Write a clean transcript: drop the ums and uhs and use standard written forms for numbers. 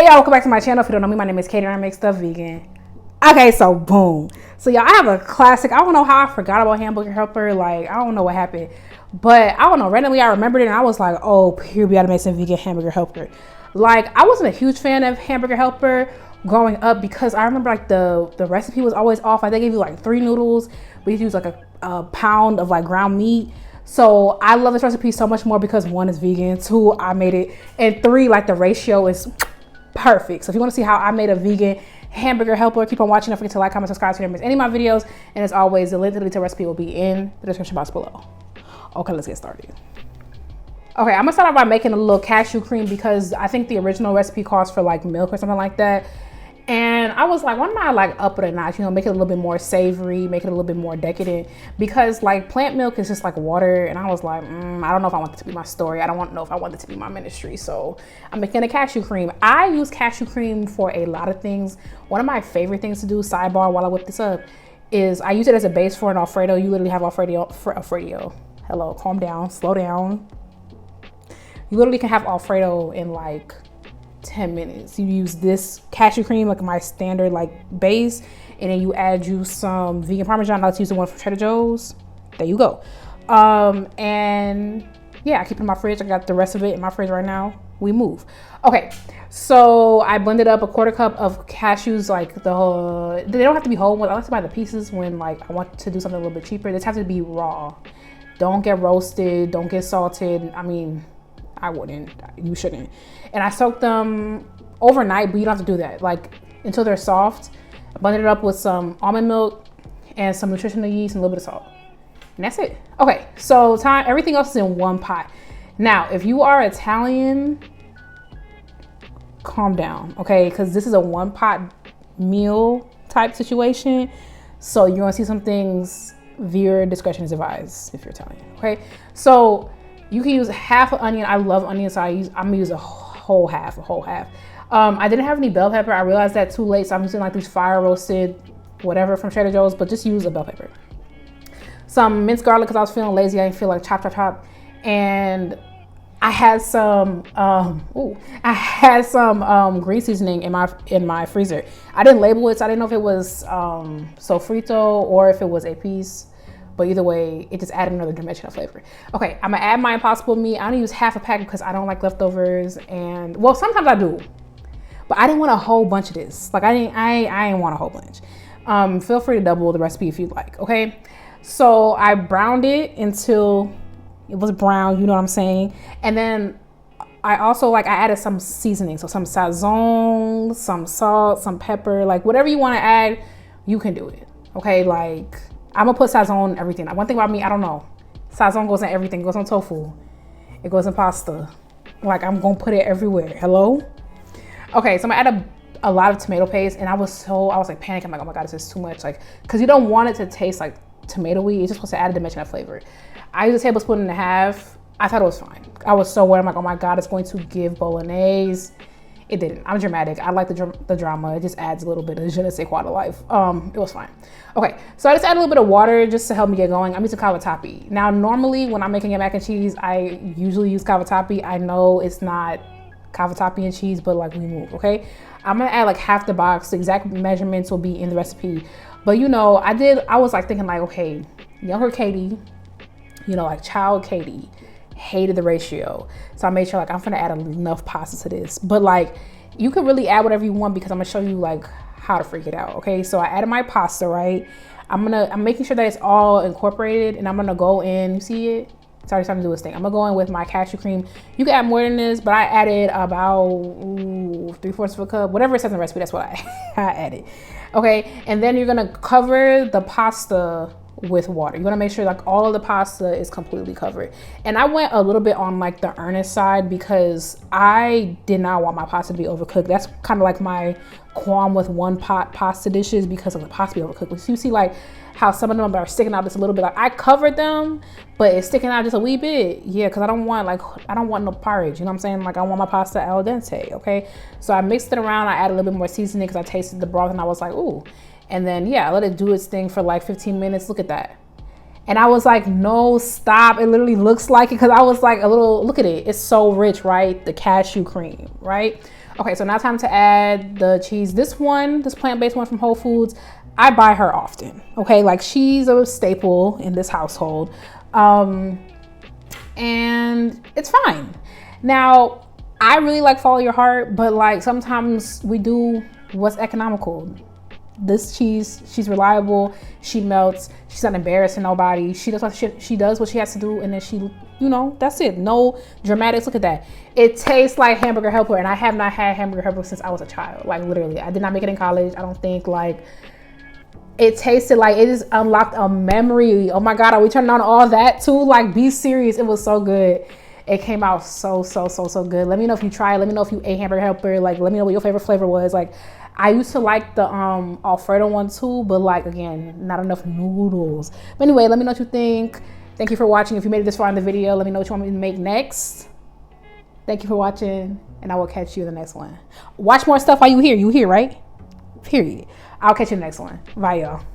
Hey y'all, welcome back to my channel. If you don't know me, my name is Katie and I make stuff vegan. Okay, so boom. So y'all, I have a classic. I don't know how I forgot about Hamburger Helper. Like, I don't know what happened. But I don't know, randomly I remembered it and I was like, oh, here we gotta make some vegan Hamburger Helper. Like, I wasn't a huge fan of Hamburger Helper growing up because I remember like the recipe was always off. Like, they gave you like 3 noodles, but you use like a pound of like ground meat. So I love this recipe so much more because 1, is vegan, 2, I made it, and 3, like the ratio is perfect. So if you want to see how I made a vegan Hamburger Helper, keep on watching. Don't forget to like, comment, subscribe so you don't miss any of my videos. And as always, the link to the recipe will be in the description box below. Okay, let's get started. Okay, I'm gonna start off by making a little cashew cream because I think the original recipe calls for like milk or something like that. And I was like, why don't I like up it a notch, you know, make it a little bit more savory, make it a little bit more decadent, because like plant milk is just like water. And I was like, I don't know if I want it to be my story. I don't know if I want it to be my ministry. So I'm making a cashew cream. I use cashew cream for a lot of things. One of my favorite things to do, sidebar while I whip this up, is I use it as a base for an Alfredo. You literally have Alfredo. Hello, calm down, slow down. You literally can have Alfredo in like 10 minutes. You use this cashew cream, like my standard like base, and then you add you some vegan Parmesan. I like to use the one from Trader Joe's. There you go. And yeah, I keep it in my fridge. I got the rest of it in my fridge right now. We move. Okay, so I blended up a 1/4 cup of cashews, like they don't have to be whole ones. I like to buy the pieces when like I want to do something a little bit cheaper. This has to be raw. Don't get roasted, don't get salted. I mean, I wouldn't, you shouldn't. And I soaked them overnight, but you don't have to do that. Like until they're soft. I blended it up with some almond milk and some nutritional yeast and a little bit of salt. And that's it. Okay, so everything else is in one pot. Now, if you are Italian, calm down, okay? Because this is a 1-pot meal type situation. So you're gonna see some things, viewer discretion is advised if you're Italian, okay? So you can use half an onion. I love onions, so I'm gonna use a whole half. I didn't have any bell pepper. I realized that too late, so I'm using like these fire roasted whatever from Trader Joe's, but just use a bell pepper. Some minced garlic because I was feeling lazy. I didn't feel like chop. And I had some green seasoning in my freezer. I didn't label it, so I didn't know if it was sofrito or if it was a piece. But either way, it just added another dimension of flavor. Okay, I'm gonna add my impossible meat. I only use half a pack because I don't like leftovers, and well, sometimes I do, but I didn't want a whole bunch of this. Like I didn't want a whole bunch. Feel free to double the recipe if you'd like. Okay, so I browned it until it was brown. You know what I'm saying? And then I also I added some seasoning, so some sazon, some salt, some pepper, like whatever you want to add, you can do it. Okay, like. I'm gonna put sazon in everything. One thing about me, I don't know. Sazon goes in everything. It goes on tofu. It goes in pasta. Like I'm gonna put it everywhere. Hello? Okay, so I'm gonna add a lot of tomato paste, and I was like panicking. I'm like, oh my god, this is too much. Like, cause you don't want it to taste like tomatoey. It's just supposed to add a dimension of flavor. I used a tablespoon and a half. I thought it was fine. I was so worried. I'm like, oh my god, it's going to give bolognese. It didn't. I'm dramatic. I like the drama. It just adds a little bit of je ne sais quoi to life. It was fine. Okay, so I just add a little bit of water just to help me get going. I'm using cavatappi. Now, normally when I'm making a mac and cheese, I usually use cavatappi. I know it's not cavatappi and cheese, but like we move, okay? I'm gonna add like half the box. The exact measurements will be in the recipe. But you know, I was like thinking like, okay, younger Katie, you know, like child Katie, hated the ratio. So I made sure like I'm gonna add enough pasta to this, but like you could really add whatever you want because I'm gonna show you like how to freak it out. Okay, so I added my pasta, right? I'm making sure that it's all incorporated, and I'm gonna go in, you see it? It's already starting to do its thing. I'm gonna go in with my cashew cream. You can add more than this, but I added about 3/4 of a cup, whatever it says in the recipe, that's what I added. Okay, and then you're gonna cover the pasta with water. You want to make sure like all of the pasta is completely covered. And I went a little bit on like the earnest side because I did not want my pasta to be overcooked. That's kind of like my qualm with 1-pot pasta dishes because of the pasta being overcooked. So you see like how some of them are sticking out just a little bit. Like I covered them, but it's sticking out just a wee bit. Yeah, because I don't want no porridge. You know what I'm saying? Like I want my pasta al dente. Okay, so I mixed it around. I added a little bit more seasoning because I tasted the broth and I was like, ooh. And then, yeah, I let it do its thing for like 15 minutes. Look at that. And I was like, no, stop. It literally looks like it because I was like look at it. It's so rich, right? The cashew cream, right? Okay, so now time to add the cheese. This plant-based one from Whole Foods, I buy her often. Okay, like she's a staple in this household. And it's fine. Now, I really like follow your heart, but like sometimes we do what's economical. This cheese, she's reliable, she melts, she's not embarrassing nobody, she does what she has to do, and then she, you know, that's it. No dramatics. Look at that. It tastes like Hamburger Helper, and I have not had Hamburger Helper since I was a child. Like literally, I did not make it in college. I don't think. Like, it tasted like it just unlocked a memory. Oh my God, are we turning on all that too? Like, be serious. It was so good. It came out so good. Let me know if you try it. Let me know if you ate Hamburger Helper. Like, let me know what your favorite flavor was. Like, I used to like the Alfredo one too, but like, again, not enough noodles. But anyway, let me know what you think. Thank you for watching. If you made it this far in the video, let me know what you want me to make next. Thank you for watching, and I will catch you in the next one. Watch more stuff while you here. You here, right? Period. I'll catch you in the next one. Bye, y'all.